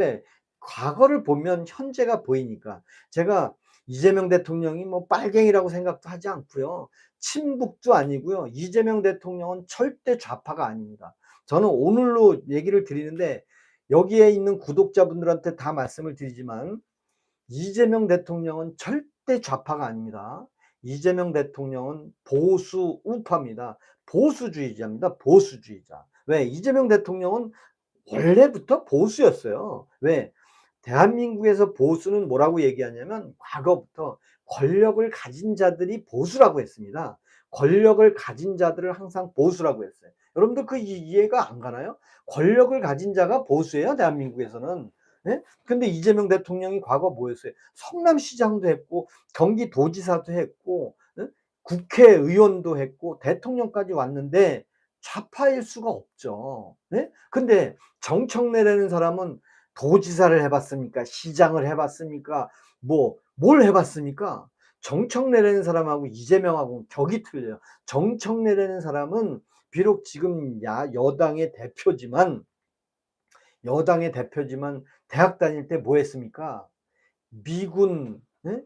네. 과거를 보면 현재가 보이니까 제가 이재명 대통령이 뭐 빨갱이라고 생각도 하지 않고요. 친북도 아니고요. 이재명 대통령은 절대 좌파가 아닙니다. 저는 오늘로 얘기를 드리는데 여기에 있는 구독자분들한테 다 말씀을 드리지만 이재명 대통령은 절대 좌파가 아닙니다. 이재명 대통령은 보수 우파입니다. 보수주의자입니다. 보수주의자. 왜? 이재명 대통령은 원래부터 보수였어요. 왜? 대한민국에서 보수는 뭐라고 얘기하냐면 과거부터 권력을 가진 자들이 보수라고 했습니다. 권력을 가진 자들을 항상 보수라고 했어요. 여러분들 그 이해가 안 가나요? 권력을 가진 자가 보수예요, 대한민국에서는. 예? 근데 이재명 대통령이 과거 뭐였어요? 성남시장도 했고 경기도지사도 했고 예? 국회의원도 했고 대통령까지 왔는데 좌파일 수가 없죠. 예? 근데 정청래라는 사람은 도지사를 해봤습니까? 시장을 해봤습니까? 뭘 해봤습니까? 정청래라는 사람하고 이재명하고 격이 틀려요. 정청래라는 사람은 비록 지금 여당의 대표지만 대학 다닐 때 뭐 했습니까? 미군 예?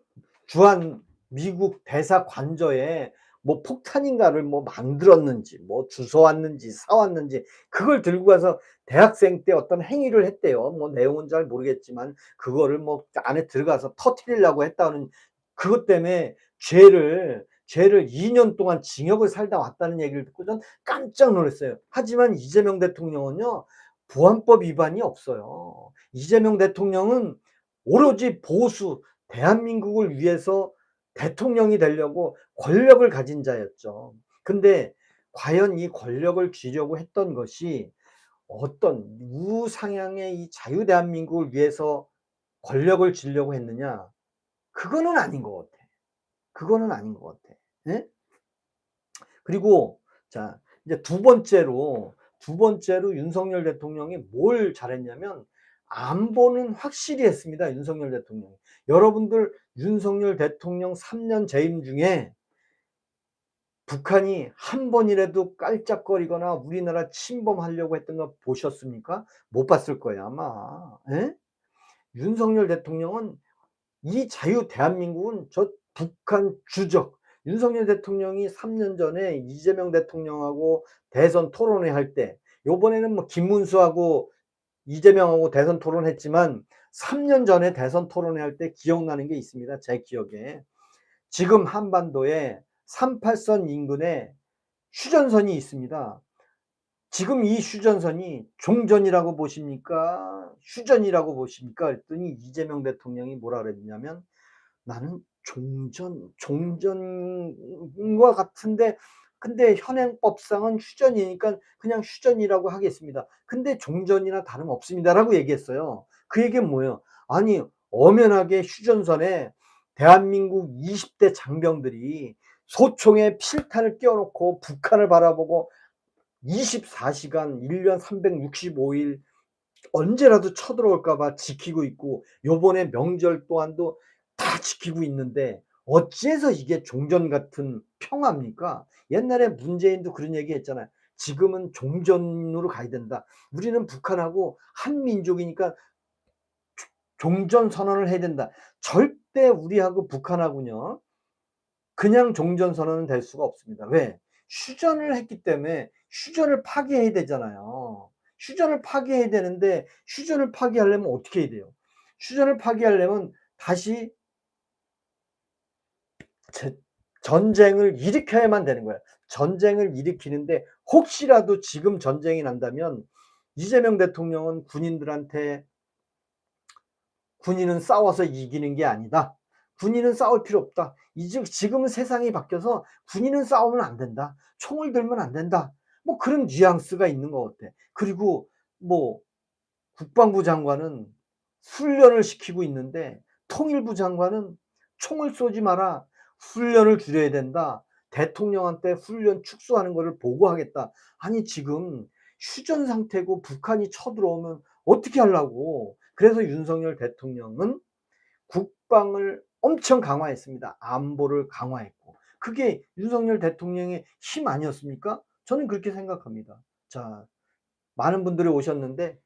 주한 미국 대사 관저에 뭐 폭탄인가를 뭐 만들었는지 뭐 주워왔는지 사왔는지 그걸 들고 가서 대학생 때 어떤 행위를 했대요. 뭐 내용은 잘 모르겠지만 그거를 뭐 안에 들어가서 터뜨리려고 했다는 그것 때문에 죄를 2년 동안 징역을 살다 왔다는 얘기를 듣고 전 깜짝 놀랐어요. 하지만 이재명 대통령은요. 보안법 위반이 없어요. 이재명 대통령은 오로지 보수 대한민국을 위해서 대통령이 되려고 권력을 가진 자였죠. 근데 과연 이 권력을 쥐려고 했던 것이 어떤 우상향의 이 자유 대한민국을 위해서 권력을 쥐려고 했느냐? 그거는 아닌 것 같아. 그거는 아닌 것 같아. 예? 그리고 자, 이제 두 번째로 윤석열 대통령이 뭘 잘했냐면 안보는 확실히 했습니다. 윤석열 대통령이. 여러분들 윤석열 대통령 3년 재임 중에 북한이 한 번이라도 깔짝거리거나 우리나라 침범하려고 했던 거 보셨습니까? 못 봤을 거예요, 아마. 예? 윤석열 대통령은 이 자유 대한민국은 저 북한 주적 윤석열 대통령이 3년 전에 이재명 대통령하고 대선 토론회 할 때 요번에는 뭐 김문수하고 이재명하고 대선 토론했지만 3년 전에 대선 토론회 할 때 기억나는 게 있습니다. 제 기억에. 지금 한반도에 38선 인근에 휴전선이 있습니다. 지금 이 휴전선이 종전이라고 보십니까? 휴전이라고 보십니까? 그랬더니 이재명 대통령이 뭐라 그랬냐면 나는 종전인 것 같은데 근데 현행법상은 휴전이니까 그냥 휴전이라고 하겠습니다. 근데 종전이나 다름없습니다라고 얘기했어요. 그 얘기는 뭐예요? 아니 엄연하게 휴전선에 대한민국 20대 장병들이 소총에 필탄을 끼워놓고 북한을 바라보고 24시간 1년 365일 언제라도 쳐들어올까 봐 지키고 있고 요번에 명절 또한도 다 지키고 있는데 어찌해서 이게 종전 같은 평화입니까? 옛날에 문재인도 그런 얘기 했잖아요. 지금은 종전으로 가야 된다. 우리는 북한하고 한민족이니까 종전 선언을 해야 된다. 절대 우리하고 북한하고는요. 그냥 종전 선언은 될 수가 없습니다. 왜? 휴전을 했기 때문에 휴전을 파기해야 되잖아요. 휴전을 파기해야 되는데 휴전을 파기하려면 어떻게 해야 돼요? 휴전을 파기하려면 다시 전쟁을 일으켜야만 되는 거예요. 전쟁을 일으키는데 혹시라도 지금 전쟁이 난다면 이재명 대통령은 군인들한테 군인은 싸워서 이기는 게 아니다. 군인은 싸울 필요 없다. 이제 지금은 세상이 바뀌어서 군인은 싸우면 안 된다. 총을 들면 안 된다. 뭐 그런 뉘앙스가 있는 것 같아. 그리고 뭐 국방부 장관은 훈련을 시키고 있는데 통일부 장관은 총을 쏘지 마라. 훈련을 줄여야 된다. 대통령한테 훈련 축소하는 것을 보고하겠다. 아니 지금 휴전 상태고 북한이 쳐들어오면 어떻게 하려고. 그래서 윤석열 대통령은 국방을 엄청 강화했습니다. 안보를 강화했고. 그게 윤석열 대통령의 힘 아니었습니까? 저는 그렇게 생각합니다. 자, 많은 분들이 오셨는데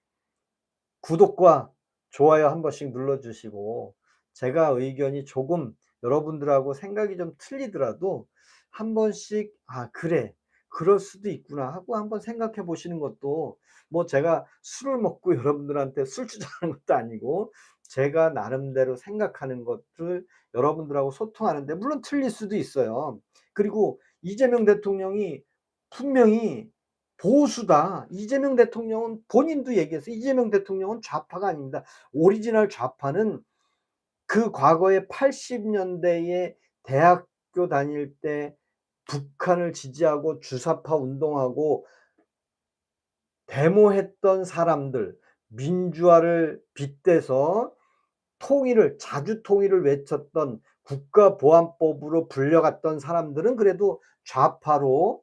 구독과 좋아요 한 번씩 눌러 주시고, 제가 의견이 조금 여러분들하고 생각이 좀 틀리더라도 한 번씩 '아 그래. 그럴 수도 있구나.' 하고 한번 생각해 보시는 것도, 뭐 제가 술을 먹고 여러분들한테 술 주자는 것도 아니고, 제가 나름대로 생각하는 것들 여러분들하고 소통하는데 물론 틀릴 수도 있어요. 그리고 이재명 대통령이 분명히 보수다. 이재명 대통령은 본인도 얘기했어요. 이재명 대통령은 좌파가 아닙니다. 오리지널 좌파는 그 과거에 80 년대에 대학교 다닐 때 북한을 지지하고 주사파 운동하고 데모했던 사람들, 민주화를 빗대서 통일을, 자주 통일을 외쳤던, 국가보안법으로 불려갔던 사람들은 그래도 좌파로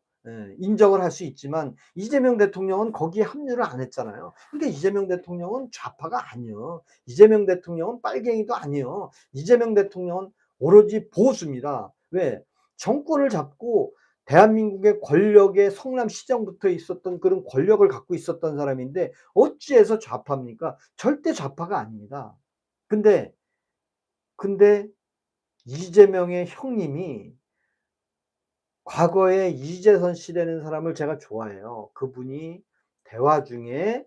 인정을 할 수 있지만, 이재명 대통령은 거기에 합류를 안 했잖아요. 그러니까 이재명 대통령은 좌파가 아니에요. 이재명 대통령은 빨갱이도 아니에요. 이재명 대통령은 오로지 보수입니다. 왜? 정권을 잡고 대한민국의 권력의 성남시장부터 있었던 그런 권력을 갖고 있었던 사람인데 어찌해서 좌파입니까? 절대 좌파가 아닙니다. 근데 근데 이재명의 형님이, 과거에 이재선 씨라는 사람을 제가 좋아해요. 그분이 대화 중에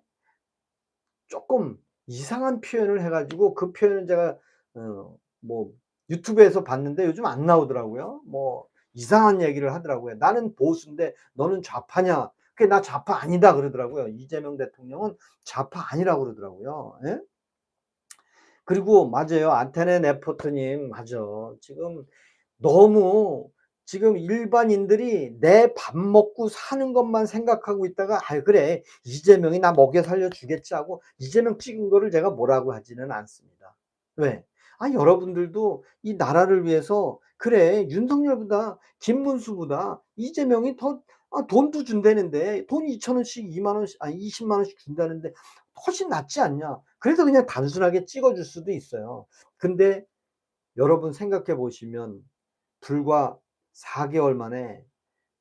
쪼끔 이상한 표현을 해 가지고, 그 표현은 제가 뭐 유튜브에서 봤는데 요즘 안 나오더라고요. 뭐 이상한 얘기를 하더라고요. "나는 보수인데 너는 좌파냐?" 그게 "나 좌파 아니다." 그러더라고요. 이재명 대통령은 좌파 아니라고 그러더라고요. 예? 그리고 맞아요. 안테네 네포트님 맞아. 지금 너무, 지금 일반인들이 내 밥 먹고 사는 것만 생각하고 있다가 '아이 그래. 이재명이 나 먹여 살려 주겠지.' 하고 이재명 찍은 거를 제가 뭐라고 하지는 않습니다. 왜? 여러분들도 이 나라를 위해서, 그래 윤석열보다 김문수보다 이재명이 더 돈도 준다는데, 돈 2천 원씩 2만 원씩, 20만 원씩 준다는데 훨씬 낫지 않냐. 그래서 그냥 단순하게 찍어 줄 수도 있어요. 근데 여러분 생각해 보시면 불과 4 개월 만에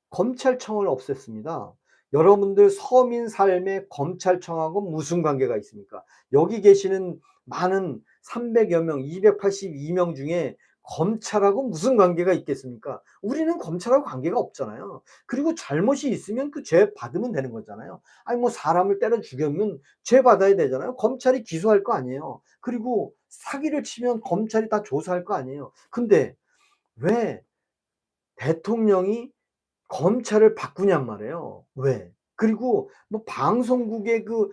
검찰청을 없앴습니다. 여러분들 서민 삶에 검찰청하고 무슨 관계가 있습니까? 여기 계시는 많은 300여 명, 282명 중에 검찰하고 무슨 관계가 있겠습니까? 우리는 검찰하고 관계가 없잖아요. 그리고 잘못이 있으면 그 죄 받으면 되는 거잖아요. 아니 뭐 사람을 때려 죽였으면 죄 받아야 되잖아요. 검찰이 기소할 거 아니에요. 그리고 사기를 치면 검찰이 다 조사할 거 아니에요. 근데 왜 대통령이 검찰을 바꾸냔 말이에요. 왜? 그리고 뭐 방송국의 그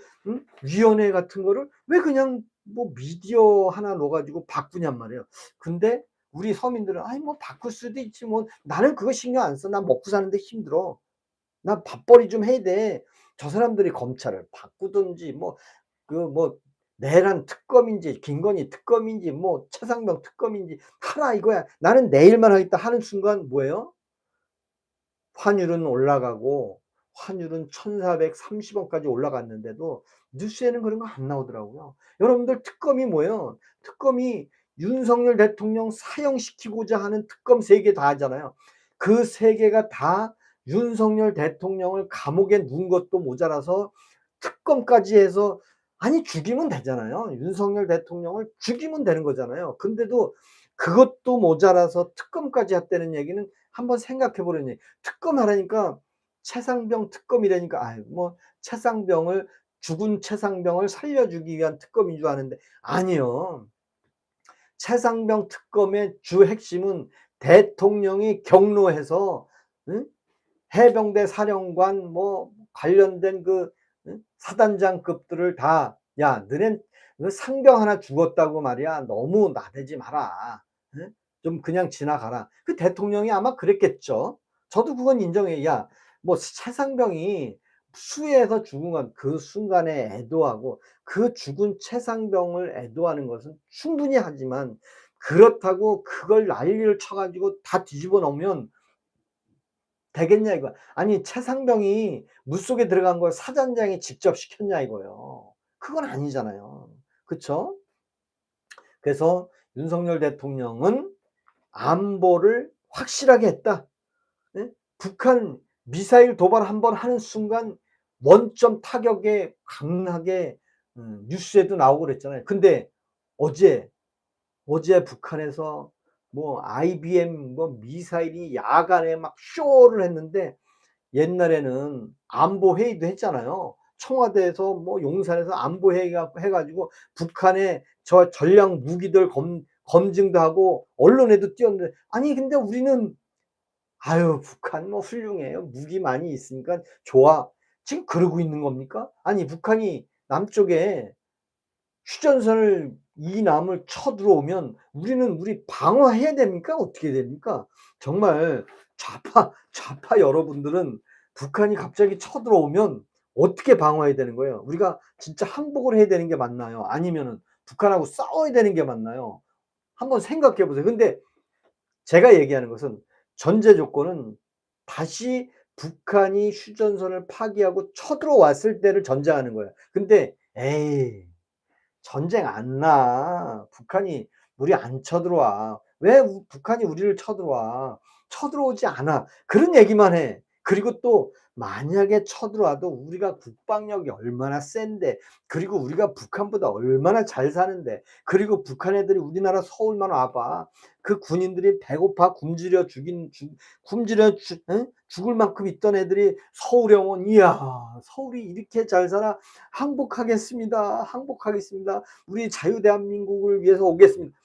위원회 같은 거를 왜 그냥 뭐 미디어 하나 넣어 가지고 바꾸냔 말이에요. 근데 우리 서민들은 '아이 뭐 바꿀 수도 있지 뭐. 나는 그거 신경 안 써. 난 먹고 사는데 힘들어. 나 밥벌이 좀 해야 돼.' 저 사람들이 검찰을 바꾸든지, 뭐 그 뭐 내란 특검인지 김건희 특검인지 뭐 최상병 특검인지 하라 이거야. 나는 내일만 하겠다 하는 순간 뭐예요? 환율은 올라가고, 환율은 1,430 원까지 올라갔는데도 뉴스에는 그런 거 안 나오더라고요. 여러분들 특검이 뭐예요? 특검이 윤석열 대통령 사형시키고자 하는 특검 3개 다 하잖아요. 그 3 개가 다 윤석열 대통령을 감옥에 넣은 것도 모자라서 특검까지 해서, 아니 죽이면 되잖아요. 윤석열 대통령을 죽이면 되는 거잖아요. 근데도 그것도 모자라서 특검까지 했다는 얘기는 한번 생각해 보려니, 특검하라니까 최상병 특검이라니까 아유 뭐 최상병을, 죽은 최상병을 살려주기 위한 특검인 줄 아는데 아니요. 최상병 특검의 주 핵심은 대통령이 경로해서 응? 해병대 사령관 뭐 관련된 그 사단장급들을 다 "야 너넨 그 상병 하나 죽었다고 말이야. 너무 나대지 마라. 응? 좀 그냥 지나가라." 그 대통령이 아마 그랬겠죠. 저도 그건 인정해요. 야 뭐 최상병이 수해에서 죽은 건 그 순간에 애도하고, 그 죽은 최상병을 애도하는 것은 충분히 하지만, 그렇다고 그걸 난리를 쳐 가지고 다 뒤집어 놓으면 되겠냐 이거야. 아니 최상병이 물속에 들어간 걸 사단장이 직접 시켰냐 이거예요. 그건 아니잖아요. 그쵸? 그래서 윤석열 대통령은 안보를 확실하게 했다. 예? 북한 미사일 도발 한 번 하는 순간 원점 타격에 강하게 뉴스에도 나오고 그랬잖아요. 근데 어제 북한에서 뭐 IBM 뭐 미사일이 야간에 막 쇼를 했는데, 옛날에는 안보 회의도 했잖아요. 청와대에서 뭐 용산에서 안보 회의가 해 가지고 북한의 저 전략 무기들 검증도 하고 언론에도 띄웠는데, 아니 근데 우리는 "아유 북한 뭐 훌륭해요. 무기 많이 있으니까 좋아." 지금 그러고 있는 겁니까? 아니 북한이 남쪽에 휴전선을 이 남을 쳐들어오면 우리 방어해야 됩니까? 어떻게 됩니까? 정말 좌파 여러분들은 북한이 갑자기 쳐들어오면 어떻게 방어해야 되는 거예요? 우리가 진짜 항복을 해야 되는 게 맞나요? 아니면은 북한하고 싸워야 되는 게 맞나요? 한번 생각해 보세요. 근데 제가 얘기하는 것은 전제 조건은 다시 북한이 휴전선을 파기하고 쳐들어왔을 때를 전제하는 거예요. 근데 에이 전쟁 안 나. 북한이 우리 안 쳐들어와. 왜 북한이 우리를 쳐들어와? 쳐들어오지 않아. 그런 얘기만 해. 그리고 또 만약에 쳐들어와도 우리가 국방력이 얼마나 센데, 그리고 우리가 북한보다 얼마나 잘 사는데, 그리고 북한 애들이 우리나라 서울만 와봐. 그 군인들이 배고파 굶주려 죽을 만큼 있던 애들이 서울에 오면 이야 서울이 이렇게 잘 살아. 항복하겠습니다. 항복하겠습니다. 우리 자유대한민국을 위해서 오겠습니다.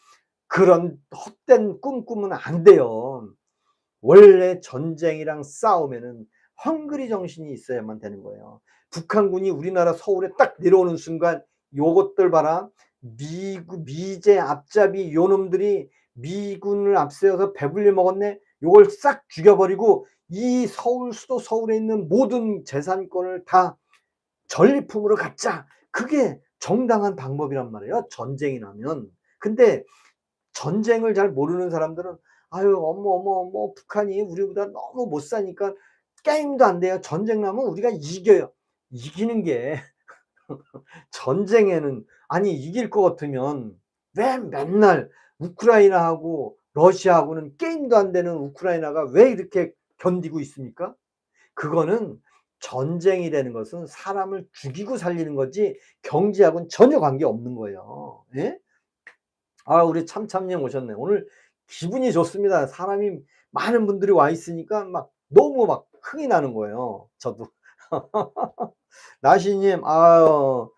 그런 헛된 꿈 꾸면 안 돼요. 원래 전쟁이랑 싸우면은 헝그리 정신이 있어야만 되는 거예요. 북한군이 우리나라 서울에 딱 내려오는 순간 요것들 봐라. 미제 앞잡이 요놈들이 미군을 앞세워서 배불리 먹었네. 요걸 싹 죽여버리고 이 수도 서울에 있는 모든 재산권을 다 전리품으로 갖자. 그게 정당한 방법이란 말이에요, 전쟁이 나면. 근데 전쟁을 잘 모르는 사람들은 아유 어머 북한이 우리보다 너무 못 사니까 게임도 안 돼요. 전쟁 나면 우리가 이겨요. 이기는 게 전쟁에는, 아니 이길 것 같으면 왜 맨날 우크라이나하고 러시아하고는 게임도 안 되는 우크라이나가 왜 이렇게 견디고 있습니까? 그거는 전쟁이라는 것은 사람을 죽이고 살리는 거지 경제하고는 전혀 관계없는 거예요. 예? 아 우리 참참님 오셨네. 오늘 기분이 좋습니다. 사람이 많은 분들이 와 있으니까 막 너무 막 흥이 나는 거예요, 저도. 나시님 아유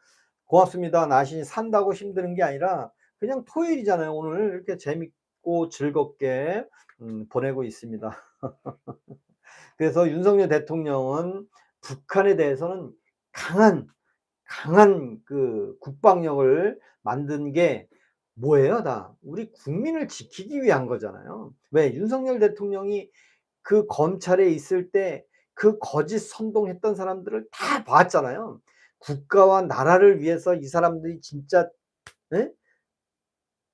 고맙습니다. 나시 산다고 힘드는 게 아니라 그냥 토요일이잖아요. 오늘 이렇게 재밌고 즐겁게 보내고 있습니다. 그래서 윤석열 대통령은 북한에 대해서는 강한 그 국방력을 만든 게 뭐예요? 다 우리 국민을 지키기 위한 거잖아요. 왜 윤석열 대통령이 그 검찰에 있을 때 그 거짓 선동했던 사람들을 다 봤잖아요. 국가와 나라를 위해서 이 사람들이 진짜 예?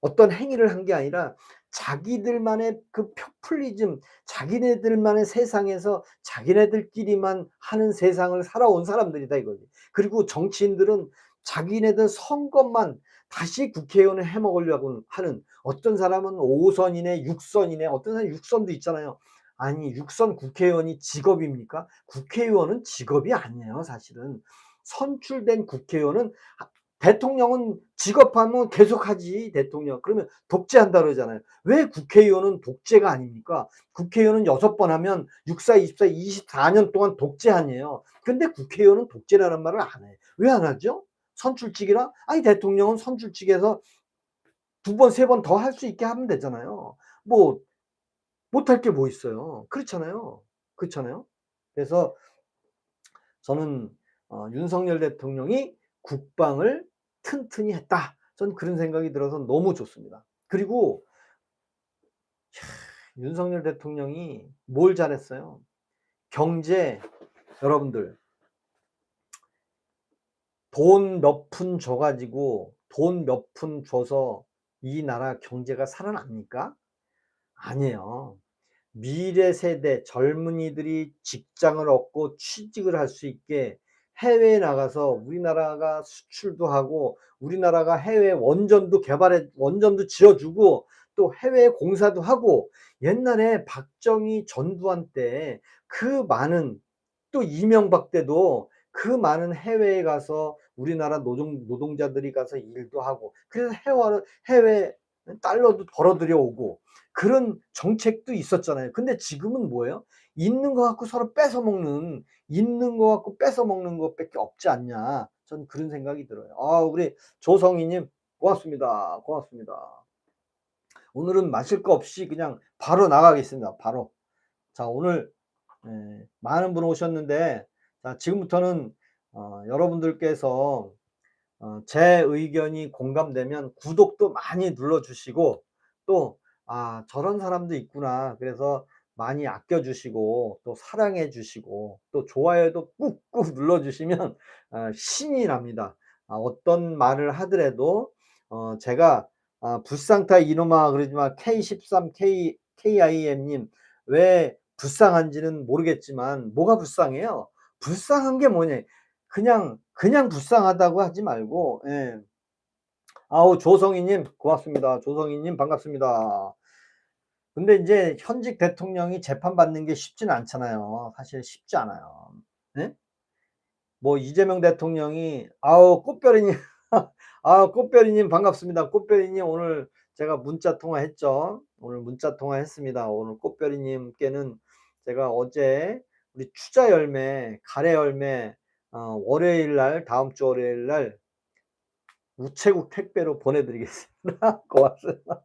어떤 행위를 한 게 아니라 자기들만의 그 포퓰리즘, 자기네들만의 세상에서 자기네들끼리만 하는 세상을 살아온 사람들이다 이거지. 그리고 정치인들은 자기네들 선것만 다시 국회의원을 해먹으려고 하는, 어떤 사람은 5선이네 6선이네, 어떤 사람은 6선도 있잖아요. 아니 6선 국회의원이 직업입니까? 국회의원은 직업이 아니에요 사실은. 선출된 국회의원은, 대통령은 직업하면 계속하지 대통령. 그러면 독재한다 그러잖아요. 왜 국회의원은 독재가 아닙니까? 국회의원은 6번 하면 6, 4, 24, 24년 동안 독재 아니에요. 근데 국회의원은 독재라는 말을 안 해. 왜 안 하죠? 선출직이라? 아니 대통령은 선출직에서 2번, 3번 더 할 수 있게 하면 되잖아요. 뭐 못할 게 뭐 있어요. 그렇잖아요. 그렇잖아요. 그래서 저는 윤석열 대통령이 국방을 튼튼히 했다. 전 그런 생각이 들어서 너무 좋습니다. 그리고 윤석열 대통령이 뭘 잘했어요? 경제, 여러분들 돈 몇 푼 줘 가지고 돈 몇 푼 줘서 이 나라 경제가 살아납니까? 아니에요. 미래 세대 젊은이들이 직장을 얻고 취직을 할 수 있게 해외에 나가서 우리나라가 수출도 하고, 우리나라가 해외 원전도 지어 주고, 또 해외에 공사도 하고, 옛날에 박정희 전두환 때 그 많은, 또 이명박 때도 그 많은 해외에 가서 우리나라 노동자들이 가서 일도 하고 그래서 해외 달러도 벌어 들여오고 그런 정책도 있었잖아요. 근데 지금은 뭐예요? 있는 거 갖고 서로 뺏어 먹는, 있는 거 갖고 뺏어 먹는 것밖에 없지 않냐. 전 그런 생각이 들어요. 우리 조성희 님 고맙습니다. 고맙습니다. 오늘은 마실 거 없이 그냥 바로 나가겠습니다. 바로. 자, 오늘 많은 분 오셨는데, 자, 지금부터는 여러분들께서 제 의견이 공감되면 구독도 많이 눌러 주시고, 또 저런 사람도 있구나, 그래서 많이 아껴 주시고 또 사랑해 주시고 또 좋아요도 꾹꾹 눌러 주시면 신이 납니다. 어떤 말을 하더라도 제가 불상타 이놈아 그러지만 K13KIM 님 왜 불쌍한지는 모르겠지만 뭐가 불쌍해요? 불쌍한 게 뭐냐, 그냥 불쌍하다고 하지 말고. 예. 아우, 조성희님 고맙습니다. 조성희님 반갑습니다. 근데 이제 현직 대통령이 재판받는 게 쉽지는 않잖아요. 사실 쉽지 않아요. 네? 뭐 이재명 대통령이 꽃별이님 꽃별이님 반갑습니다. 꽃별이님 오늘 제가 문자 통화했죠. 오늘 문자 통화했습니다. 오늘 꽃별이님께는 제가 어제 우리 추자 열매, 가래 열매 월요일 날, 다음 주 월요일 날 우체국 택배로 보내드리겠습니다. 고맙습니다.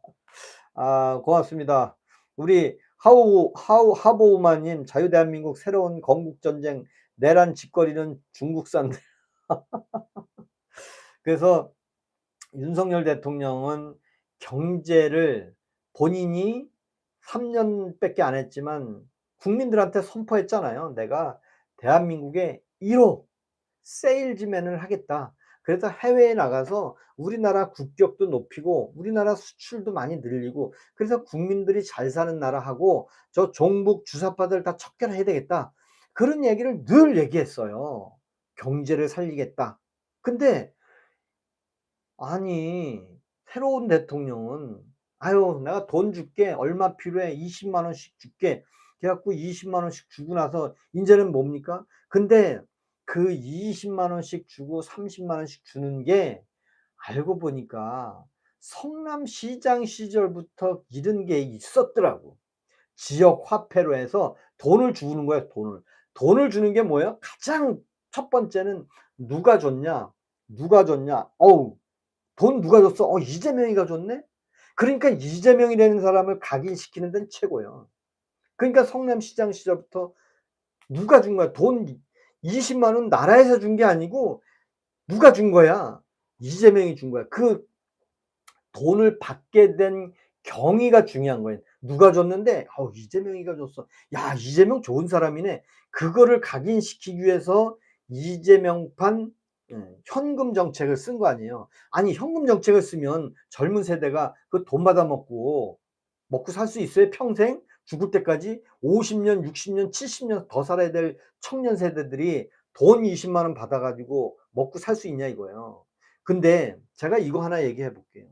고맙습니다. 우리 하보우마님 자유대한민국 새로운 건국전쟁 내란 짓거리는 중국산들. 그래서 윤석열 대통령은 경제를 본인이 3년밖에 안 했지만 국민들한테 선포했잖아요. 내가 대한민국의 1호 세일즈맨을 하겠다. 그래서 해외에 나가서 우리나라 국격도 높이고 우리나라 수출도 많이 늘리고 그래서 국민들이 잘 사는 나라하고 저 종북 주사파들 다 척결해야 되겠다. 그런 얘기를 늘 얘기했어요. 경제를 살리겠다. 근데 아니, 새로운 대통령은 내가 돈 줄게, 얼마 필요해, 20만 원씩 줄게, 그래갖고 20만 원씩 주고 나서 이제는 뭡니까? 근데 그 20만 원씩 주고 30만 원씩 주는 게 알고 보니까 성남시장 시절부터 이런 게 있었더라고. 지역 화폐로 해서 돈을 주는 거야. 돈을 주는 게 뭐예요? 가장 첫 번째는 누가 줬냐, 어우, 돈 누가 줬어? 이재명이가 줬네? 그러니까 이재명이라는 사람을 각인시키는 데는 최고예요. 그러니까 성남시장 시절부터 누가 준 거야? 돈 20만 원 나라에서 준 게 아니고 누가 준 거야? 이재명이 준 거야. 그 돈을 받게 된 경위가 중요한 거예요. 누가 줬는데 이재명이가 줬어. 야, 이재명 좋은 사람이네. 그거를 각인시키기 위해서 이재명판 현금 정책을 쓴 거 아니에요. 아니, 현금 정책을 쓰면 젊은 세대가 그 돈 받아 먹고 살 수 있어요? 평생? 죽을 때까지 50년, 60년, 70년 더 살아야 될 청년 세대들이 돈 20만 원 받아 가지고 먹고 살 수 있냐 이거예요. 근데 제가 이거 하나 얘기해 볼게요.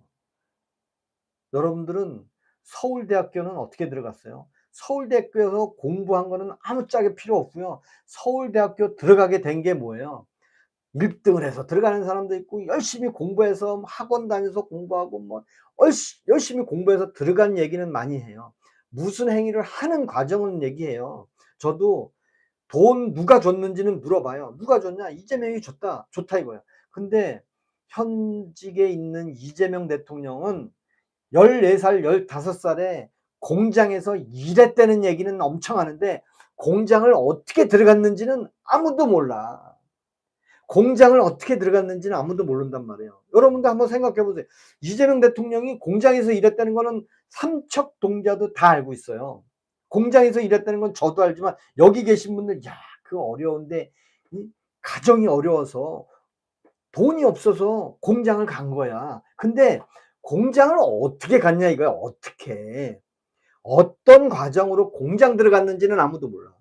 여러분들은 서울대학교는 어떻게 들어갔어요? 서울대학교에서 공부한 거는 아무짝에 필요 없고요. 서울대학교 들어가게 된 게 뭐예요? 1등을 해서 들어가는 사람도 있고 열심히 공부해서 학원 다녀서 공부하고 뭐 열심히 공부해서 들어간 얘기는 많이 해요. 무슨 행위를 하는 과정은 얘기해요. 저도 돈 누가 줬는지는 물어봐요. 누가 줬냐? 이재명이 줬다. 좋다 이거야. 근데 현직에 있는 이재명 대통령은 14살, 15살에 공장에서 일했다는 얘기는 엄청 하는데 공장을 어떻게 들어갔는지는 아무도 몰라. 공장을 어떻게 들어갔는지는 아무도 모른단 말이에요. 여러분도 한번 생각해 보세요. 이재명 대통령이 공장에서 일했다는 거는 삼척동자도 다 알고 있어요. 공장에서 일했다는 건 저도 알지만 여기 계신 분들 그거 어려운데 가정이 어려워서 돈이 없어서 공장을 간 거야. 근데 공장을 어떻게 갔냐 이거야. 어떤 과정으로 공장 들어갔는지는 아무도 몰라.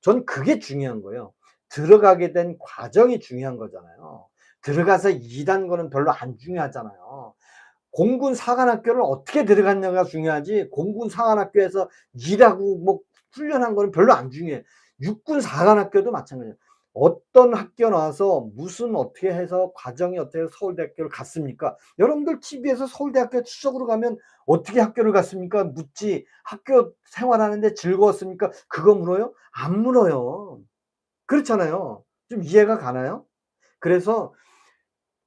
전 그게 중요한 거예요. 들어가게 된 과정이 중요한 거잖아요. 들어가서 일한 거는 별로 안 중요하잖아요. 공군 사관학교를 어떻게 들어갔냐가 중요하지 공군 사관학교에서 일하고 뭐 훈련한 거는 별로 안 중요해. 육군 사관학교도 마찬가지예요. 어떤 학교 나와서 무슨 어떻게 해서 과정이 어떻게 해서 서울대학교를 갔습니까? 여러분들 TV에서 서울대학교 추석으로 가면 어떻게 학교를 갔습니까? 묻지. 학교 생활하는데 즐거웠습니까? 그거 물어요? 안 물어요. 그렇잖아요. 좀 이해가 가나요? 그래서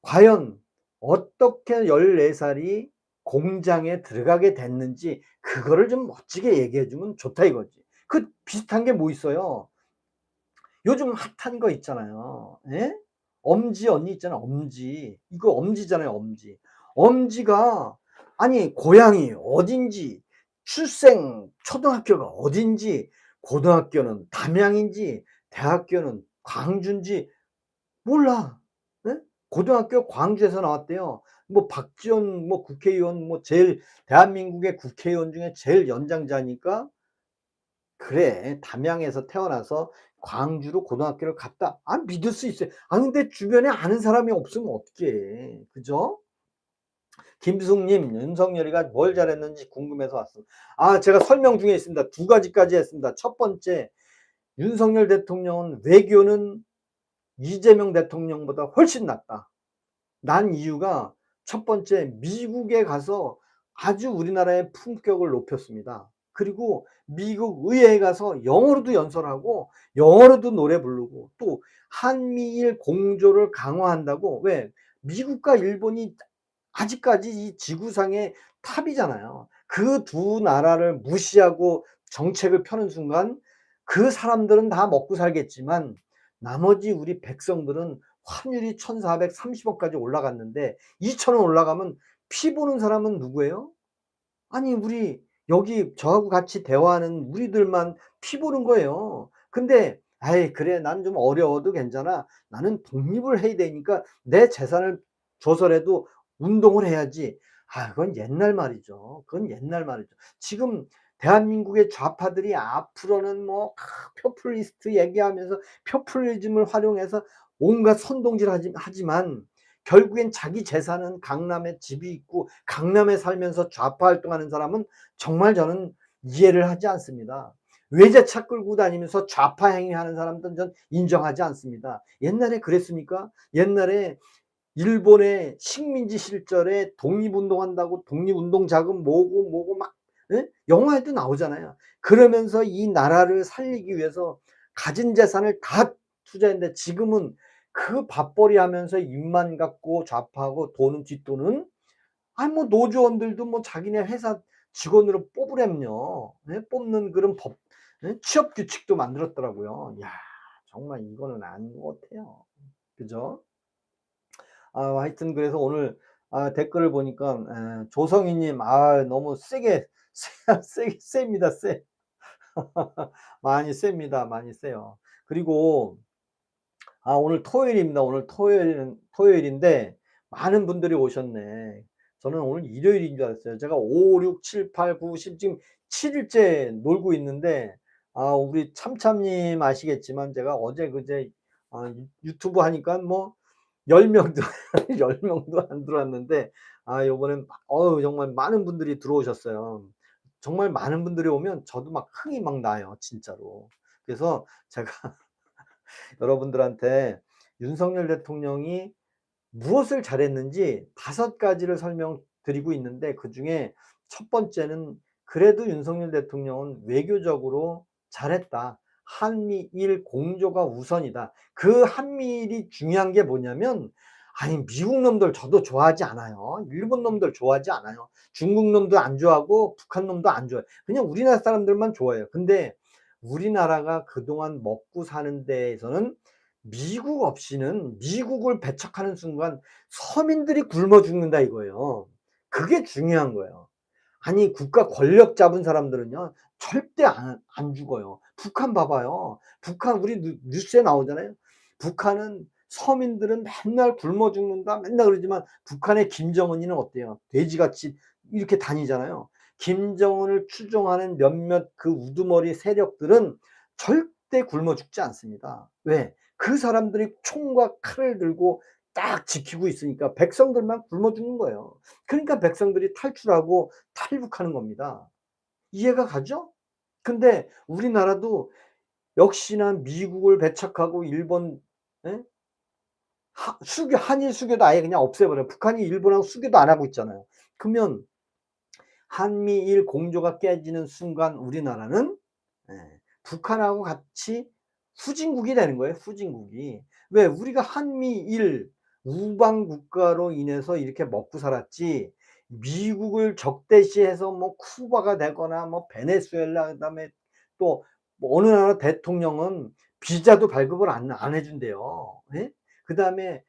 과연 어떻게 14 살이 공장에 들어가게 됐는지 그거를 좀 멋지게 얘기해 주면 좋다 이거지. 그 비슷한 게 뭐 있어요? 요즘 핫한 거 있잖아요. 예? 엄지 언니 있잖아요, 엄지. 이거 엄지잖아요, 엄지. 엄지가 아니 고향이 어딘지, 출생 초등학교가 어딘지, 고등학교는 담양인지, 대학교는 광주인지 몰라. 예? 고등학교 광주에서 나왔대요. 뭐 박지원 뭐 국회의원 뭐 제일 대한민국의 국회의원 중에 제일 연장자니까 그래 담양에서 태어나서 광주로 고등학교를 갔다. 아 믿을 수 있어요. 아 근데 주변에 아는 사람이 없으면 어떡해. 그죠? 김숙님, 윤석열이가 뭘 잘했는지 궁금해서 왔습니다. 아 제가 설명 중에 있습니다. 두 가지까지 했습니다. 첫 번째, 윤석열 대통령은 외교는 이재명 대통령보다 훨씬 낫다. 난 이유가 첫 번째 미국에 가서 아주 우리나라의 품격을 높였습니다. 그리고 미국 의회에 가서 영어로도 연설하고 영어로도 노래 부르고 또 한미일 공조를 강화한다고 왜 미국과 일본이 아직까지 이 지구상의 탑이잖아요. 그 두 나라를 무시하고 정책을 펴는 순간 그 사람들은 다 먹고 살겠지만 나머지 우리 백성들은 환율이 1,430원까지 올라갔는데 2,000원 올라가면 피 보는 사람은 누구예요? 아니 우리 여기 저하고 같이 대화하는 우리들만 피 보는 거예요. 근데 "아이 그래 난 좀 어려워도 괜찮아. 나는 독립을 해야 되니까 내 재산을 줘서라도 운동을 해야지." 아 그건 옛날 말이죠. 그건 옛날 말이죠. 지금 대한민국의 좌파들이 앞으로는 뭐 포퓰리스트 얘기하면서 포퓰리즘을 활용해서 온갖 선동질 하지만 결국엔 자기 재산은 강남에 집이 있고 강남에 살면서 좌파 활동하는 사람은 정말 저는 이해를 하지 않습니다. 외제차 끌고 다니면서 좌파 행위하는 사람들은 전 인정하지 않습니다. 옛날에 그랬습니까? 옛날에 일본의 식민지 시절에 독립운동한다고 독립운동 자금 모으고 뭐고 막 예? 영화에도 나오잖아요. 그러면서 이 나라를 살리기 위해서 가진 재산을 다 투자했는데 지금은 그 밥벌이 하면서 입만 갖고 좌파하고 도는 뒷돈은 아니 뭐 노조원들도 뭐 자기네 회사 직원으로 뽑으렴요. 예? 뽑는 그런 법 예? 취업 규칙도 만들었더라고요. 야 정말 이거는 아닌 것 같아요. 그죠? 아 하여튼 그래서 오늘 댓글을 보니까 조성희 님 너무 세게 세게 셉니다. 세. 많이 셉니다. 많이 세요. 그리고 오늘 토요일입니다. 오늘 토요일인데 많은 분들이 오셨네. 저는 오늘 일요일인 줄 알았어요. 제가 5, 6, 7, 8, 9, 10 지금 7 일째 놀고 있는데 우리 참참님 아시겠지만 제가 어제 그제 유튜브 하니까 뭐 10 명도 10 명도 안 들어왔는데 요번엔 어우 정말 많은 분들이 들어오셨어요. 정말 많은 분들이 오면 저도 막 흥이 막 나요 진짜로. 그래서 제가 여러분들한테 윤석열 대통령이 무엇을 잘했는지 5가지를 설명드리고 있는데 그중에 첫 번째는 그래도 윤석열 대통령은 외교적으로 잘했다. 한미일 공조가 우선이다. 그 한미일이 중요한 게 뭐냐면 아니 미국 놈들 저도 좋아하지 않아요. 일본 놈들 좋아하지 않아요. 중국 놈도 안 좋아하고 북한 놈도 안 좋아해요. 그냥 우리나라 사람들만 좋아해요. 근데 우리나라가 그동안 먹고 사는 데에서는 미국 없이는 미국을 배척하는 순간 서민들이 굶어 죽는다 이거예요. 그게 중요한 거예요. 아니 국가 권력 잡은 사람들은요 절대 안 죽어요. 북한 봐봐요. 북한 우리 뉴스에 나오잖아요. 북한은 서민들은 맨날 굶어 죽는다 맨날 그러지만 북한의 김정은이는 어때요? 돼지같이 이렇게 다니잖아요. 김정은을 추종하는 몇몇 그 우두머리 세력들은 절대 굶어 죽지 않습니다. 왜? 그 사람들이 총과 칼을 들고 딱 지키고 있으니까 백성들만 굶어 죽는 거예요. 그러니까 백성들이 탈출하고 탈북하는 겁니다. 이해가 가죠? 근데 우리나라도 역시나 미국을 배척하고 일본, 예? 수교, 한일 수교도 아예 그냥 없애버려요. 북한이 일본하고 수교도 안 하고 있잖아요. 그러면 한미일 공조가 깨지는 순간 우리나라는, 예, 북한하고 같이 후진국이 되는 거예요, 후진국이. 왜? 우리가 한미일 우방 국가로 인해서 이렇게 먹고 살았지, 미국을 적대시해서 뭐 쿠바가 되거나 뭐 베네수엘라, 그다음에 또 뭐 어느 나라 대통령은 비자도 발급을 안 해 준대요. 예? 그다음에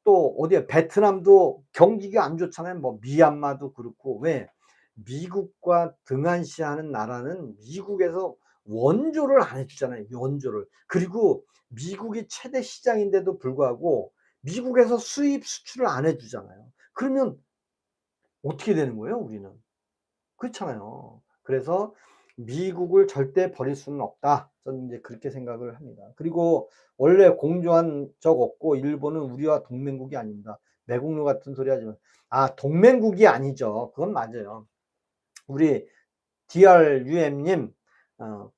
또 어디야, 베트남도 경기가 안 좋잖아요. 뭐 미얀마도 그렇고. 왜? 미국과 등한시하는 나라는 미국에서 원조를 안 해주잖아요, 원조를. 그리고 미국이 최대 시장인데도 불구하고 미국에서 수입 수출을 안 해주잖아요. 그러면 어떻게 되는 거예요, 우리는? 그렇잖아요. 그래서 '미국을 절대 버릴 수는 없다.' 저는 이제 그렇게 생각을 합니다. 그리고 원래 공조한 적 없고 일본은 우리와 동맹국이 아닙니다. 매국노 같은 소리 하지 마. 동맹국이 아니죠. 그건 맞아요. 우리 DRUM님,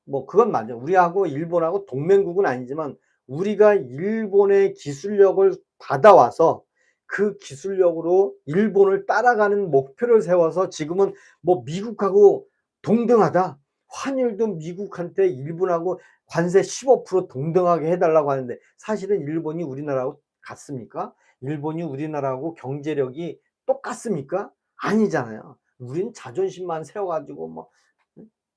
뭐 그건 맞아요. 우리하고 일본하고 동맹국은 아니지만 우리가 일본의 기술력을 받아와서 그 기술력으로 일본을 따라가는 목표를 세워서 지금은 뭐 미국하고 동등하다. 환율도 미국한테 일본하고 관세 15% 동등하게 해 달라고 하는데, 사실은 일본이 우리나라하고 같습니까? 일본이 우리나라하고 경제력이 똑같습니까? 아니잖아요. 우린 자존심만 세워 가지고 뭐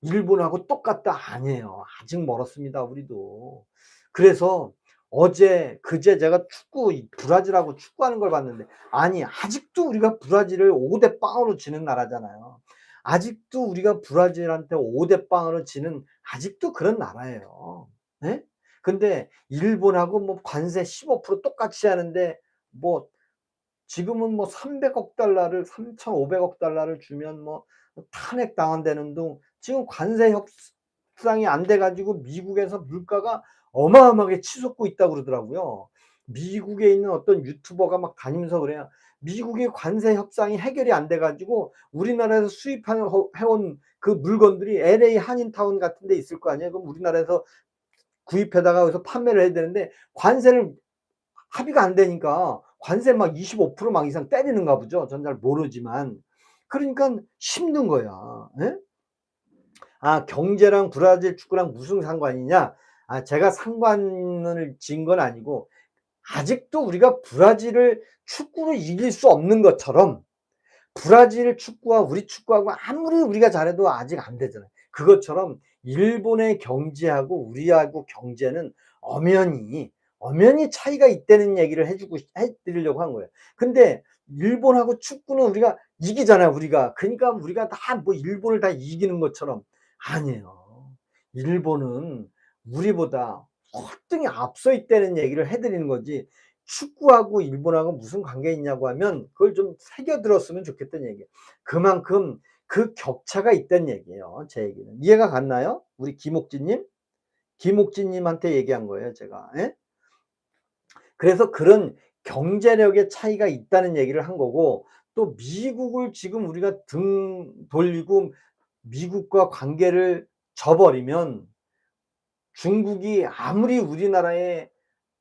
일본하고 똑같다, 아니에요. 아직 멀었습니다, 우리도. 그래서 어제 그제 제가 축구, 브라질하고 축구하는 걸 봤는데, 아니 아직도 우리가 브라질을 5대 0으로 지는 나라잖아요. 아직도 우리가 브라질한테 5대 0으로 지는, 아직도 그런 나라예요. 예? 근데 일본하고 뭐 관세 15% 똑같이 하는데, 뭐 지금은 뭐 300억 달러를, 3,500억 달러를 주면 뭐 탄핵당한다는 둥, 지금 관세 협상이 안 돼 가지고 미국에서 물가가 어마어마하게 치솟고 있다고 그러더라고요. 미국에 있는 어떤 유튜버가 막 다니면서 그래요. 미국의 관세 협상이 해결이 안 돼 가지고 우리나라에서 수입하는 해온 그 물건들이 LA 한인타운 같은 데 있을 거 아니에요. 그럼 우리나라에서 구입해다가 여기서 판매를 해야 되는데 관세를 합의가 안 되니까 관세 막 25% 막 이상 때리는가 보죠. 전 잘 모르지만. 그러니깐 힘든 거야. 예? 경제랑 브라질 축구랑 무슨 상관이냐? 제가 상관을 지은 건 아니고, 아직도 우리가 브라질을 축구로 이길 수 없는 것처럼 브라질 축구와 우리 축구하고 아무리 우리가 잘해도 아직 안 되잖아요. 그것처럼 일본의 경제하고 우리하고 경제는 엄연히 차이가 있다는 얘기를 해 드리려고 한 거예요. 근데 일본하고 축구는 우리가 이기잖아요, 우리가. 그러니까 우리가 다 뭐 일본을 다 이기는 것처럼. 아니에요. 일본은 우리보다 월등히 앞서 있다는 얘기를 해 드리는 거지, 축구하고 일본하고 무슨 관계 있냐고 하면 그걸 좀 새겨 들었으면 좋겠다는 얘기예요. 그만큼 그 격차가 있다는 얘기예요, 제 얘기는. 이해가 갔나요? 우리 김옥진 님? 김옥진 님한테 얘기한 거예요, 제가. 예? 그래서 그런 경제력의 차이가 있다는 얘기를 한 거고, 또 미국을 지금 우리가 등 돌리고 미국과 관계를 져 버리면 중국이 아무리 우리나라에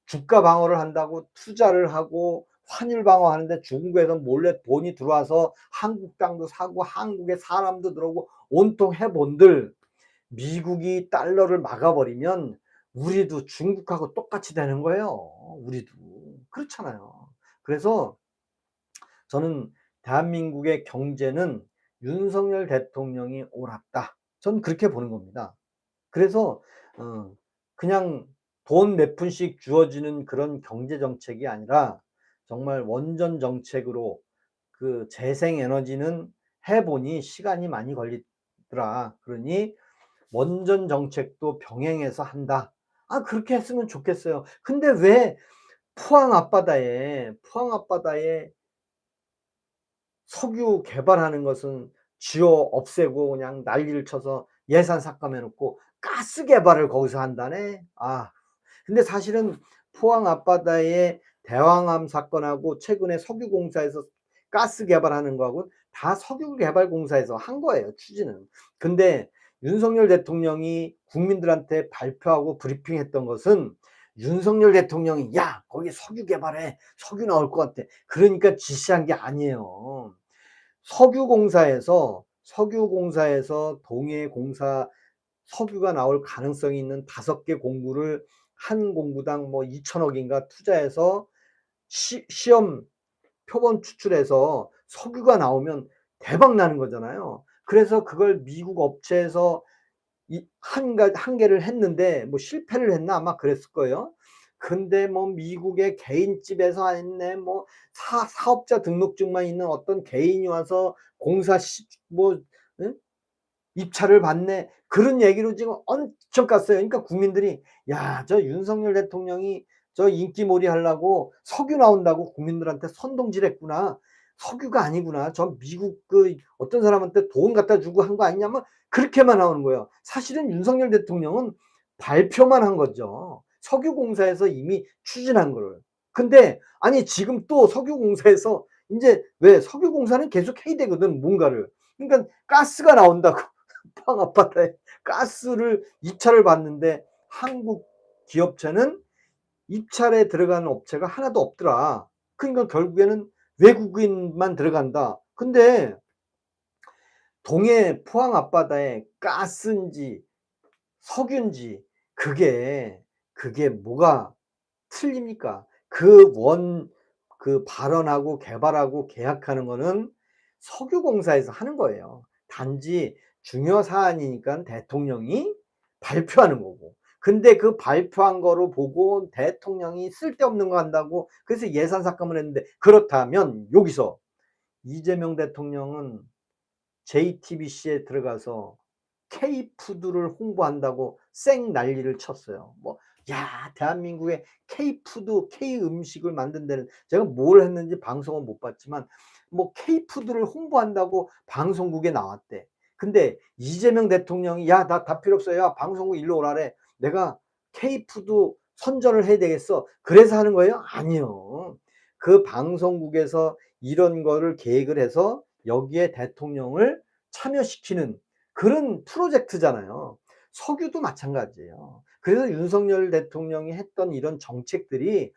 주가 방어를 한다고 투자를 하고 환율 방어하는데 중국에서 몰래 돈이 들어와서 한국 땅도 사고 한국에 사람도 들어오고 온통 해 본들, 미국이 달러를 막아버리면 우리도 중국하고 똑같이 되는 거예요. 우리도. 그렇잖아요. 그래서 저는 대한민국의 경제는 윤석열 대통령이 옳았다, 저는 그렇게 보는 겁니다. 그래서 그냥 돈 몇 푼씩 주어지는 그런 경제 정책이 아니라 정말 원전 정책으로, 그 재생 에너지는 해 보니 시간이 많이 걸리더라. 그러니 원전 정책도 병행해서 한다. 그렇게 했으면 좋겠어요. 근데 왜 포항 앞바다에 석유 개발하는 것은 쥐어 없애고 그냥 난리를 쳐서 예산 삭감해 놓고 가스 개발을 거기서 한다네. 근데 사실은 포항 앞바다에 대왕암 사건하고 최근에 석유공사에서 가스 개발하는 거하고 다 석유개발공사에서 한 거예요, 추진은. 근데 윤석열 대통령이 국민들한테 발표하고 브리핑했던 것은 윤석열 대통령이 "야 거기 석유 개발해. 석유 나올 것 같아." 그러니까 지시한 게 아니에요. 석유공사에서 동해공사 석유가 나올 가능성이 있는 5개 공구를 한 공구당 뭐 2천억 인가 투자해서 시험 표본 추출해서 석유가 나오면 대박 나는 거잖아요. 그래서 그걸 미국 업체에서 한 개를 했는데 뭐 실패를 했나 아마 그랬을 거예요. 근데 뭐 미국의 개인집에서 했네 뭐 사업자 등록증만 있는 어떤 개인이 와서 공사 뭐 입찰을 받네 그런 얘기로 지금 엄청 깠어요. 그러니까 국민들이 야 저 윤석열 대통령이 저 인기몰이 하려고 석유 나온다고 국민들한테 선동질했구나. 석유가 아니구나. 저 미국 그 어떤 사람한테 돈 갖다 주고 한 거 아니냐 뭐 그렇게만 나오는 거예요. 사실은 윤석열 대통령은 발표만 한 거죠. 석유공사에서 이미 추진한 거를. 근데 아니 지금 또 석유공사에서 인제 왜 석유공사는 계속 해야 되거든 뭔가를. 그러니까 가스가 나온다고 포항 앞바다에 가스를 입찰을 받는데 한국 기업체는 입찰에 들어가는 업체가 하나도 없더라. 그러니까 결국에는 외국인만 들어간다. 근데 동해 포항 앞바다에 가스인지 석유인지 그게 뭐가 틀립니까? 그 발언하고 개발하고 계약하는 거는 석유공사에서 하는 거예요. 단지 중요 사안이니까 대통령이 발표하는 거고. 근데 그 발표한 거로 보고 대통령이 쓸데없는 거 한다고 그래서 예산 삭감을 했는데 그렇다면 여기서 이재명 대통령은 JTBC에 들어가서 K푸드를 홍보한다고 쌩 난리를 쳤어요. 뭐 야 대한민국에 K푸드 K음식을 만든다는 제가 뭘 했는지 방송은 못 봤지만 뭐 K푸드를 홍보한다고 방송국에 나왔대. 근데 이재명 대통령이 "야 나 다 필요 없어. 야 방송국 일로 오라래. 내가 K푸드 선전을 해야 되겠어." 그래서 하는 거예요? 아니요. 그 방송국에서 이런 거를 계획을 해서 여기에 대통령을 참여시키는 그런 프로젝트잖아요. 석유도 마찬가지예요. 그래서 윤석열 대통령이 했던 이런 정책들이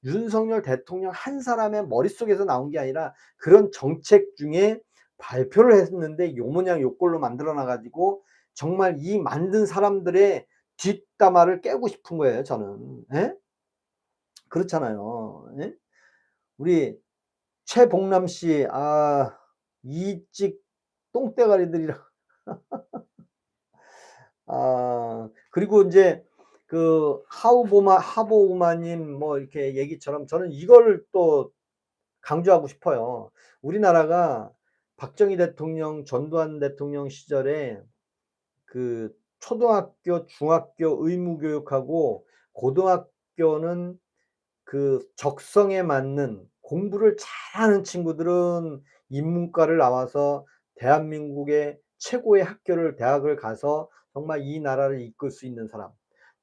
윤석열 대통령 한 사람의 머릿속에서 나온 게 아니라 그런 정책 중에 발표를 했는데 요 모양 요 꼴로 만들어 놔 가지고 정말 이 만든 사람들의 뒷담화를 깨고 싶은 거예요 저는. 예? 그렇잖아요. 예? 우리 최복남 씨 이찍 똥대가리들이라 그리고 인제 그 하보우마 님 뭐 이렇게 얘기처럼 저는 이거를 또 강조하고 싶어요. 우리나라가 박정희 대통령, 전두환 대통령 시절에 그 초등학교, 중학교 의무 교육하고 고등학교는 그 적성에 맞는 공부를 잘하는 친구들은 인문과를 나와서 대한민국의 최고의 학교를 대학을 가서 정말 이 나라를 이끌 수 있는 사람.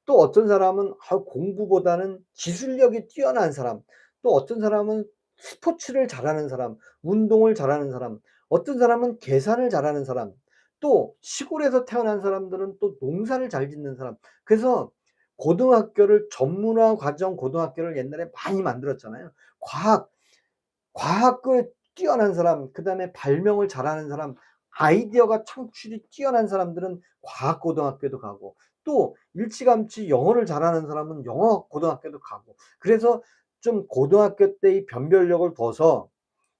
또 어떤 사람은 공부보다는 기술력이 뛰어난 사람, 또 어떤 사람은 스포츠를 잘하는 사람, 운동을 잘하는 사람, 어떤 사람은 계산을 잘하는 사람, 또 시골에서 태어난 사람들은 또 농사를 잘 짓는 사람. 그래서 고등학교를 전문화 과정 고등학교를 옛날에 많이 만들었잖아요. 과학을 뛰어난 사람, 그다음에 발명을 잘하는 사람, 아이디어가 창출이 뛰어난 사람들은 과학 고등학교도 가고 또 일찌감치 영어를 잘하는 사람은 영어 고등학교도 가고 그래서 좀 고등학교 때의 변별력을 둬서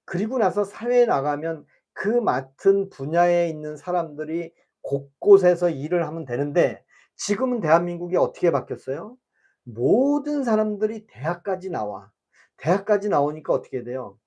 그리고 나서 사회에 나가면 그 맡은 분야에 있는 사람들이 곳곳에서 일을 하면 되는데 지금은 대한민국이 어떻게 바뀌었어요? 모든 사람들이 대학까지 나와. 대학까지 나오니까 어떻게 돼요?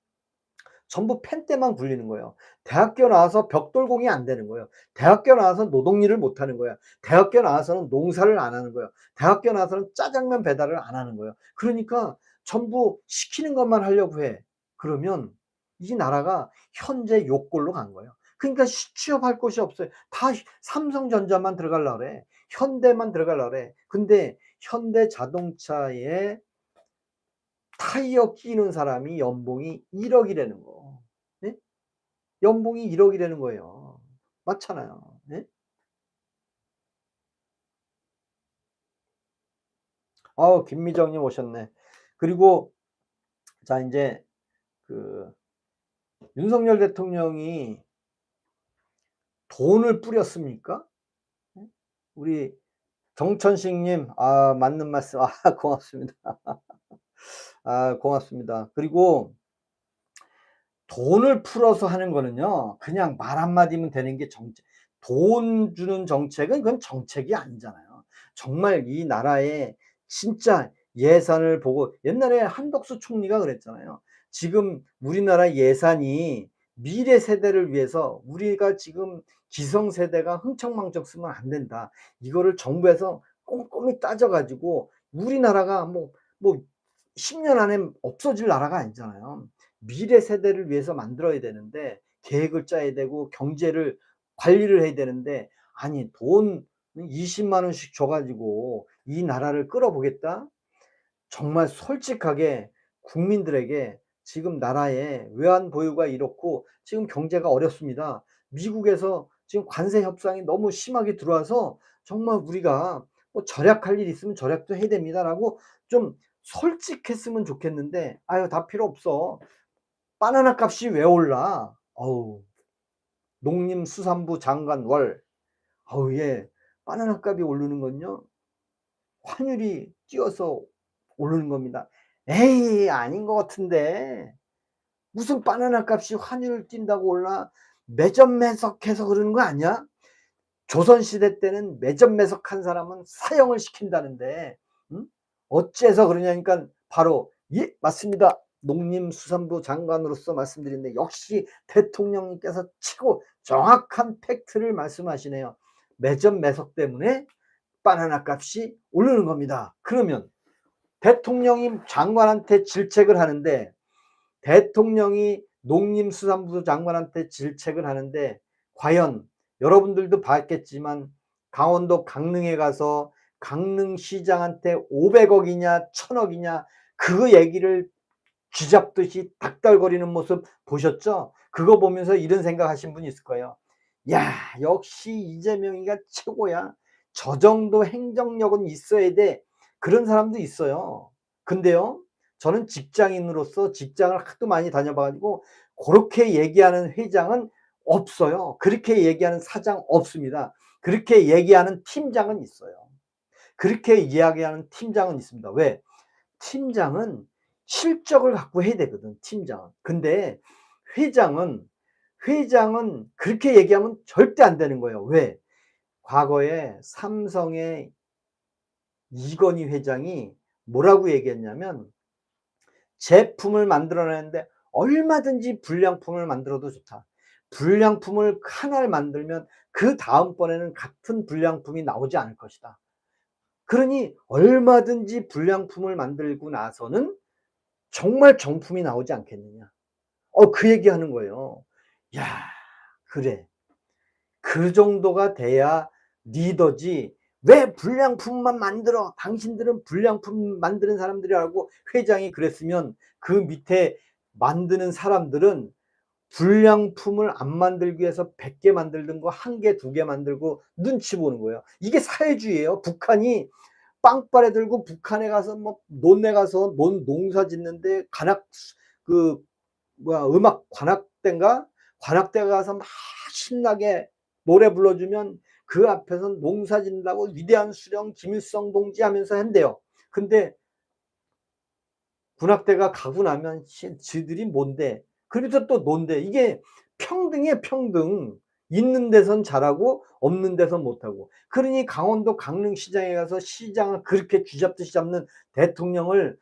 전부 펜대만 굴리는 거예요. 대학교 나와서 벽돌공이 안 되는 거예요. 대학교 나와서 노동일을 못 하는 거야. 대학교 나와서는 농사를 안 하는 거예요. 대학교 나와서는 짜장면 배달을 안 하는 거예요. 그러니까 전부 시키는 것만 하려고 해. 그러면 이 나라가 현재 요 꼴로 간 거예요. 그러니까 취업할 곳이 없어요. 다 삼성전자만 들어가려고 그래. 현대만 들어가려고 그래. 근데 현대자동차에 타이어 끼는 사람이 연봉이 1억 이라는 거. 예? 연봉이 1억 이라는 거예요. 맞잖아요. 예? 아우 김미정님 오셨네. 그리고 자 인제 그 윤석열 대통령이 돈을 뿌렸습니까? 예? 우리 정천식 님 맞는 말씀 고맙습니다. 고맙습니다. 그리고 돈을 풀어서 하는 거는요. 그냥 말 한마디면 되는 게 정책 돈 주는 정책은 그건 정책이 아니잖아요. 정말 이 나라의 진짜 예산을 보고 옛날에 한덕수 총리가 그랬잖아요. 지금 우리나라 예산이 미래 세대를 위해서 우리가 지금 기성세대가 흥청망청 쓰면 안 된다. 이거를 정부에서 꼼꼼히 따져 가지고 우리나라가 뭐 10년 안에 없어질 나라가 아니잖아요. 미래 세대를 위해서 만들어야 되는데 계획을 짜야 되고 경제를 관리를 해야 되는데 아니 돈 20만 원씩 줘 가지고 이 나라를 끌어보겠다? 정말 솔직하게 국민들에게 지금 나라의 외환 보유가 이렇고 지금 경제가 어렵습니다. 미국에서 지금 관세 협상이 너무 심하게 들어와서 정말 우리가 뭐 절약할 일 있으면 절약도 해야 됩니다라고 좀 솔직했으면 좋겠는데 아유 다 필요 없어. 바나나 값이 왜 올라? 어우 농림수산부 장관 월 어우 예. 바나나 값이 오르는 건요. 환율이 뛰어서 오르는 겁니다. 에이 아닌 것 같은데. 무슨 바나나 값이 환율 뛴다고 올라? 매점 매석해서 그러는 거 아니야? 조선시대 때는 매점 매석한 사람은 사형을 시킨다는데 응? 어째서 그러냐니까 바로 예 맞습니다. 농림수산부 장관으로서 말씀드리는데 역시 대통령님께서 치고 정확한 팩트를 말씀하시네요. 매점 매석 때문에 바나나 값이 오르는 겁니다. 그러면 대통령이 장관한테 질책을 하는데 대통령이 농림수산부 장관한테 질책을 하는데 과연 여러분들도 봤겠지만 강원도 강릉에 가서 강릉시장한테 500억이냐 1000억이냐 그 얘기를 쥐잡듯이 닥달거리는 모습 보셨죠? 그거 보면서 이런 생각하신 분이 있을 거예요. 야 역시 이재명이가 최고야. 저 정도 행정력은 있어야 돼. 그런 사람도 있어요. 근데요 저는 직장인으로서 직장을 하도 많이 다녀 가지고 고렇게 얘기하는 회장은 없어요. 그렇게 얘기하는 사장 없습니다. 그렇게 얘기하는 팀장은 있어요. 그렇게 이야기하는 팀장은 있습니다. 왜? 팀장은 실적을 갖고 해야 되거든 팀장은. 근데 회장은 그렇게 얘기하면 절대 안 되는 거예요. 왜? 과거에 삼성의 이건희 회장이 뭐라고 얘기했냐면 제품을 만들어내는데 얼마든지 불량품을 만들어도 좋다. 불량품을 하나를 만들면 그 다음번에는 같은 불량품이 나오지 않을 것이다. 그러니 얼마든지 불량품을 만들고 나서는 정말 정품이 나오지 않겠느냐. 그 얘기하는 거예요. 야 그래. 그 정도가 돼야 리더지 왜 불량품만 만들어 당신들은 불량품 만드는 사람들이라고 회장이 그랬으면 그 밑에 만드는 사람들은 불량품을 안 만들기 위해서 100개 만들던 거 1개 2개 만들고 눈치 보는 거예요. 이게 사회주의예요. 북한이 빵빠레 들고 북한에 가서 뭐 논에 가서 농사 짓는데 관악 그 뭐야 음악 관악대인가? 관악대 가서 막 신나게 노래 불러주면 그 앞에서 농사 짓는다고 위대한 수령 김일성 동지 하면서 한대요. 근데 군악대가 가고 나면 지들이 뭔데 그래서 또 논대 이게 평등이에요 평등. 있는 데선 잘하고 없는 데선 못하고. 그러니 강원도 강릉시장에 가서 시장을 그렇게 쥐잡듯이 잡는 대통령을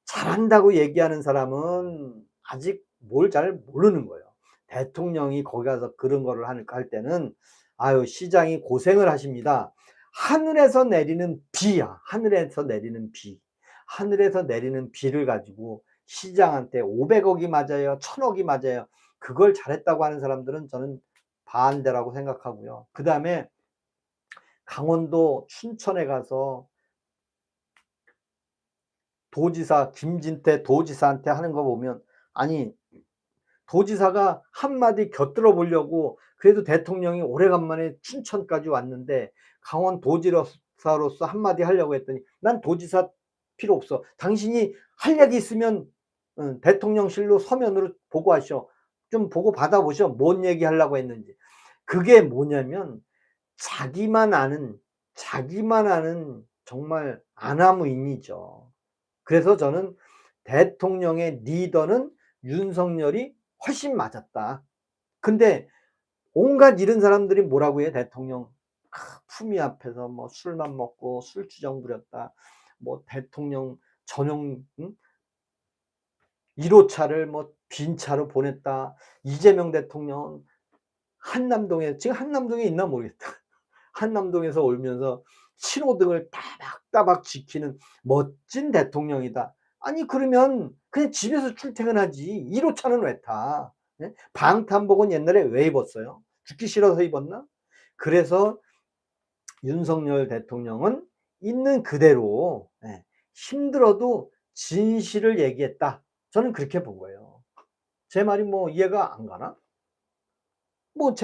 잘한다고 얘기하는 사람은 아직 뭘 잘 모르는 거예요. 대통령이 거기 가서 그런 거를 할 때는 아유 시장이 고생을 하십니다. 하늘에서 내리는 비야. 하늘에서 내리는 비. 하늘에서 내리는 비를 가지고 시장한테 500억이 맞아요. 1000억이 맞아요. 그걸 잘했다고 하는 사람들은 저는 반대라고 생각하고요. 그다음에 강원도 춘천에 가서 도지사 김진태 도지사한테 하는 거 보면 아니 도지사가 한마디 곁들여 보려고 그래도 대통령이 오래간만에 춘천까지 왔는데 강원 도지사로서 한마디 하려고 했더니 난 도지사 필요 없어. 당신이 할 얘기 있으면 대통령실로 서면으로 보고하셔. 좀 보고 받아보셔. 뭔 얘기하려고 했는지. 그게 뭐냐면 자기만 아는 정말 아나무인이죠. 그래서 저는 '대통령의 리더는 윤석열이 훨씬 맞았다.' 근데 온갖 이런 사람들이 뭐라고 해요? 대통령 품위 앞에서 뭐 술만 먹고 술주정 부렸다. 뭐 대통령 전용 1 호차를 뭐 빈 차로 보냈다. 이재명 대통령은 한남동에 지금 한남동에 있나 모르겠다. 한남동에서 울면서 신호등을 따박따박 지키는 멋진 대통령이다. 아니 그러면 그냥 집에서 출퇴근하지 1 호차는 왜 타? 예? 방탄복은 옛날에 왜 입었어요? 죽기 싫어서 입었나? 그래서 윤석열 대통령은 있는 그대로 힘들어도 진실을 얘기했다. 저는 그렇게 본 거예요. 제 말이 뭐 이해가 안 가나? 뭐 제